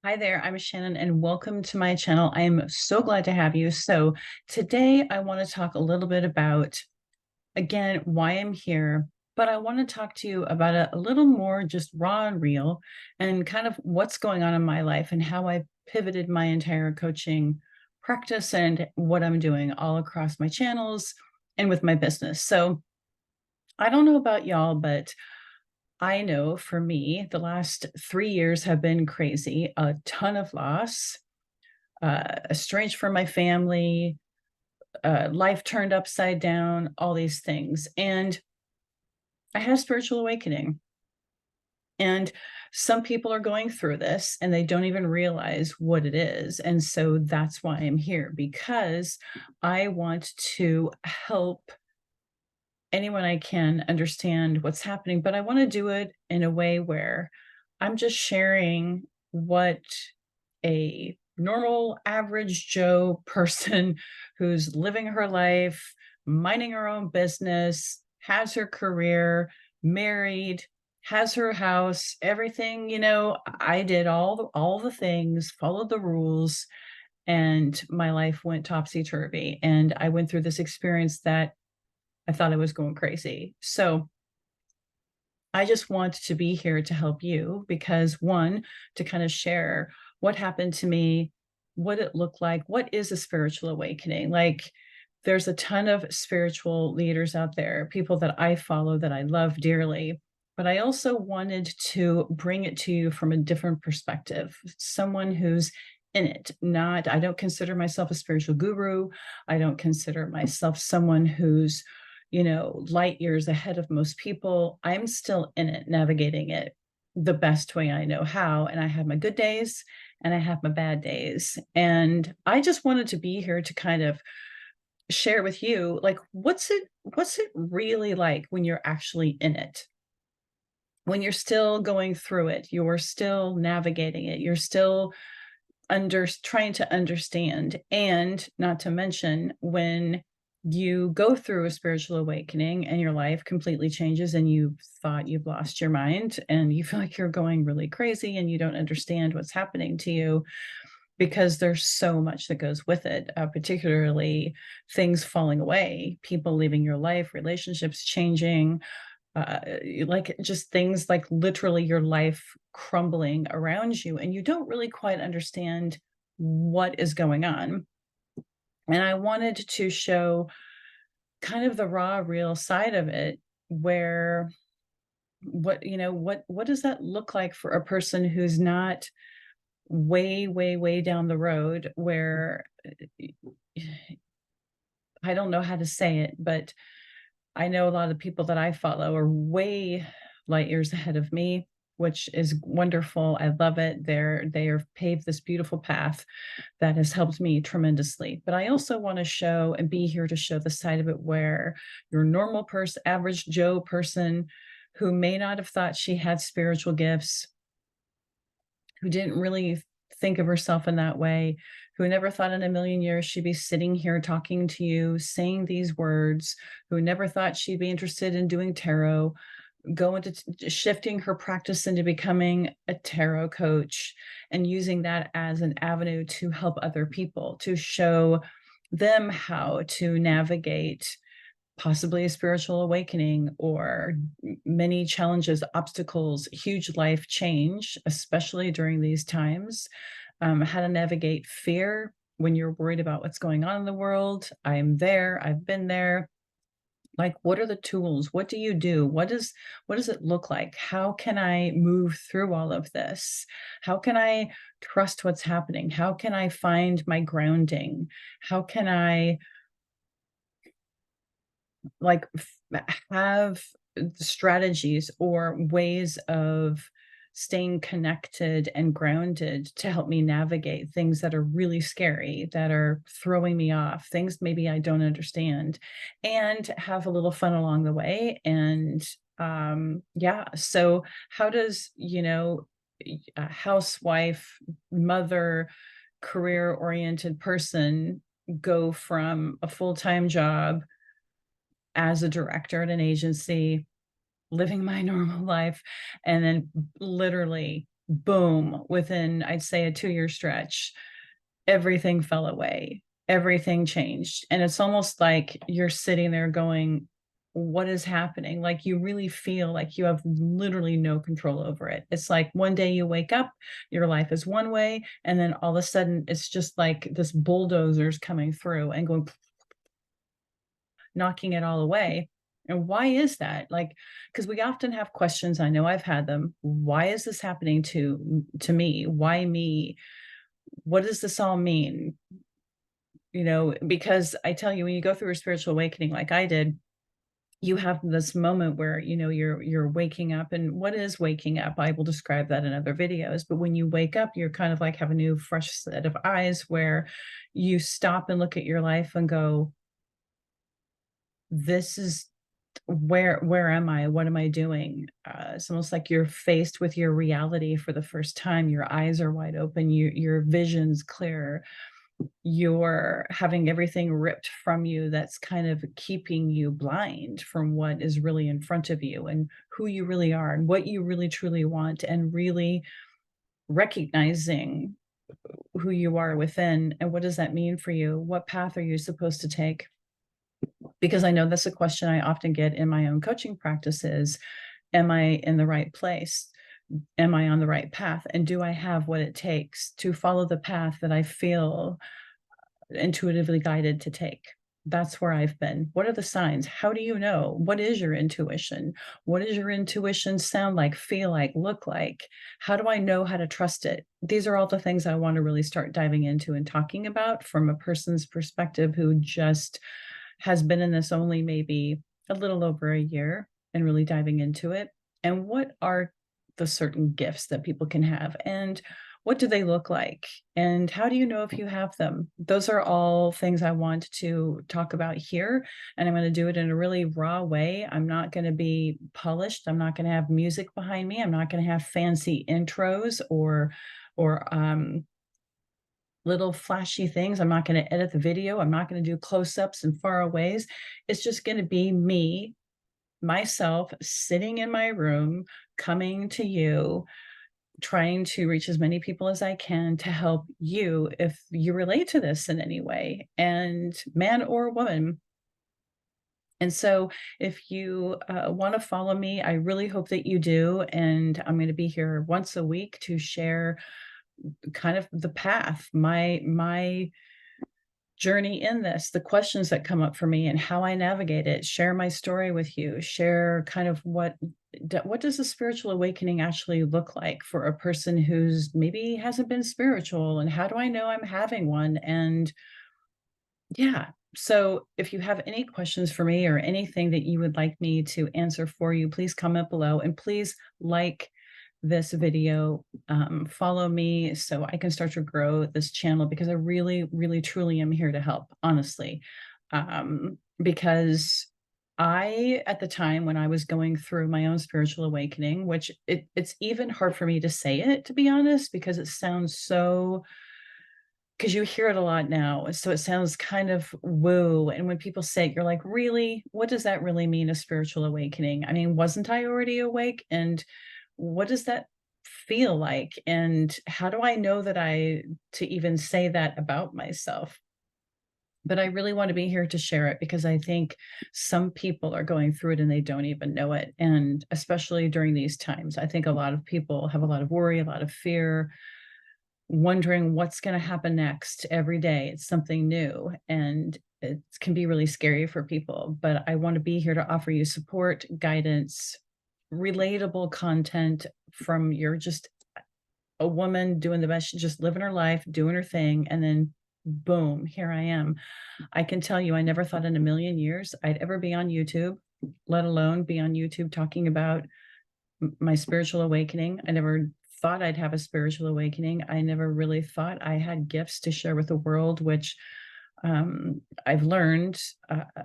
Hi there, I'm Shannon, and welcome to my channel. I am so glad to have you. So, today I want to talk a little bit about, again, why I'm here, but I want to talk to you about a little more just raw and real and kind of what's going on in my life and how I pivoted my entire coaching practice and what I'm doing all across my channels and with my business. So, I don't know about y'all, but I know for me, the last 3 years have been crazy, a ton of loss, estranged from my family, life turned upside down, all these things. And I had a spiritual awakening. And some people are going through this and they don't even realize what it is. And so that's why I'm here, because I want to help anyone I can understand what's happening, but I want to do it in a way where I'm just sharing what a normal, average Joe person who's living her life, minding her own business, has her career, married, has her house, everything, I did all the things, followed the rules, and my life went topsy-turvy. And I went through this experience that I thought I was going crazy. So I just want to be here to help you because one, to kind of share what happened to me, what it looked like, what is a spiritual awakening? Like, there's a ton of spiritual leaders out there, people that I follow that I love dearly. But I also wanted to bring it to you from a different perspective, someone who's in it. Not, I don't consider myself a spiritual guru. I don't consider myself someone who's light years ahead of most people. I'm still in it, navigating it the best way I know how. And I have my good days and I have my bad days. And I just wanted to be here to kind of share with you, like, what's it really like when you're actually in it? When you're still going through it, you're still navigating it, you're still trying to understand. And not to mention when you go through a spiritual awakening and your life completely changes and you thought you've lost your mind and you feel like you're going really crazy and you don't understand what's happening to you because there's so much that goes with it, particularly things falling away, people leaving your life, relationships changing, uh, like just things like literally your life crumbling around you, and you don't really quite understand what is going on. And I wanted to show kind of the raw, real side of it, where what does that look like for a person who's not way, way, way down the road where I don't know how to say it, but I know a lot of people that I follow are way light years ahead of me, which is wonderful. I love it. They are paved this beautiful path that has helped me tremendously. But I also want to show and be here to show the side of it where your normal person, average Joe person who may not have thought she had spiritual gifts, who didn't really think of herself in that way, who never thought in a million years she'd be sitting here talking to you, saying these words, who never thought she'd be interested in doing tarot, go into shifting her practice into becoming a tarot coach and using that as an avenue to help other people, to show them how to navigate possibly a spiritual awakening or many challenges, obstacles, huge life change, especially during these times. How to navigate fear when you're worried about what's going on in the world. I'm there, I've been there. Like, what are the tools? What do you do? What does it look like? How can I move through all of this? How can I trust what's happening? How can I find my grounding? How can I like have strategies or ways of staying connected and grounded to help me navigate things that are really scary, that are throwing me off, things maybe I don't understand, and have a little fun along the way. And yeah, so how does, a housewife, mother, career oriented person go from a full-time job as a director at an agency, living my normal life, and then literally boom, within, I'd say, a 2-year stretch, everything fell away. Everything changed. And it's almost like you're sitting there going, what is happening? Like you really feel like you have literally no control over it. It's like one day you wake up, your life is one way, and then all of a sudden it's just like this bulldozer's coming through and going knocking it all away. And why is that? Like, because we often have questions. I know I've had them. Why is this happening to me? Why me? What does this all mean? Because I tell you, when you go through a spiritual awakening like I did, you have this moment where, you're waking up. And what is waking up? I will describe that in other videos. But when you wake up, you're kind of like have a new fresh set of eyes where you stop and look at your life and go, this is where am I? What am I doing? It's almost like you're faced with your reality for the first time. Your eyes are wide open, your vision's clear, you're having everything ripped from you that's kind of keeping you blind from what is really in front of you and who you really are and what you really truly want, and really recognizing who you are within and what does that mean for you? What path are you supposed to take? Because I know that's a question I often get in my own coaching practices. Am I in the right place? Am I on the right path? And do I have what it takes to follow the path that I feel intuitively guided to take? That's where I've been. What are the signs? How do you know? What is your intuition? What does your intuition sound like, feel like, look like? How do I know how to trust it? These are all the things I want to really start diving into and talking about from a person's perspective who just has been in this only maybe a little over a year and really diving into it. And what are the certain gifts that people can have? And what do they look like? And how do you know if you have them? Those are all things I want to talk about here. And I'm going to do it in a really raw way. I'm not going to be polished. I'm not going to have music behind me. I'm not going to have fancy intros or little flashy things. I'm not going to edit the video. I'm not going to do close-ups and faraways. It's just going to be me, myself, sitting in my room, coming to you, trying to reach as many people as I can to help you if you relate to this in any way, and man or woman. And so if you want to follow me, I really hope that you do. And I'm going to be here once a week to share kind of the path, my journey in this, the questions that come up for me and how I navigate it, share my story with you, share kind of what does a spiritual awakening actually look like for a person who's maybe hasn't been spiritual, and how do I know I'm having one? And yeah. So if you have any questions for me or anything that you would like me to answer for you, please comment below and please like this video, follow me so I can start to grow this channel, because I really, really, truly am here to help, honestly. Because at the time when I was going through my own spiritual awakening, which it's even hard for me to say it, to be honest, because it sounds so, because you hear it a lot now. So it sounds kind of woo. And when people say it, you're like, really? What does that really mean, a spiritual awakening? I mean, wasn't I already awake? And what does that feel like? And how do I know to even say that about myself? But I really want to be here to share it, because I think some people are going through it and they don't even know it. And especially during these times, I think a lot of people have a lot of worry, a lot of fear, wondering what's going to happen next. Every day it's something new, and it can be really scary for people. But I want to be here to offer you support, guidance, relatable content from your just a woman doing the best, just living her life, doing her thing, and then boom, here I am. I can tell you, I never thought in a million years I'd ever be on YouTube, let alone be on YouTube talking about my spiritual awakening. I never thought I'd have a spiritual awakening. I never really thought I had gifts to share with the world, which I've learned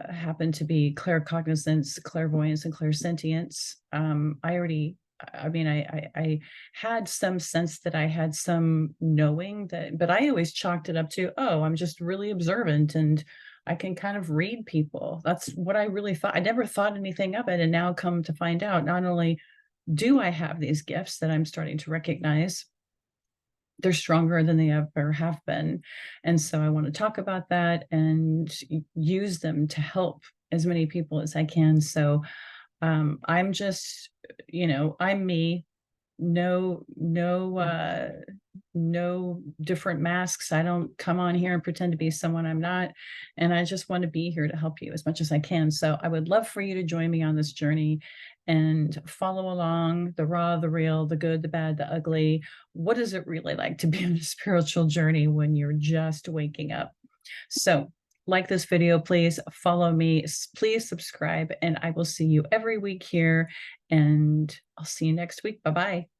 happen to be claircognizance, clairvoyance, and clairsentience. I had some sense that I had some knowing that, but I always chalked it up to, oh, I'm just really observant and I can kind of read people. That's what I really thought. I never thought anything of it. And now come to find out, not only do I have these gifts that I'm starting to recognize? They're stronger than they ever have been. And so I want to talk about that and use them to help as many people as I can. So I'm just, I'm me. No different masks. I don't come on here and pretend to be someone I'm not. And I just want to be here to help you as much as I can. So I would love for you to join me on this journey and follow along the raw, the real, the good, the bad, the ugly. What is it really like to be on a spiritual journey when you're just waking up? So, like this video, please follow me, please subscribe, and I will see you every week here. And I'll see you next week. Bye bye.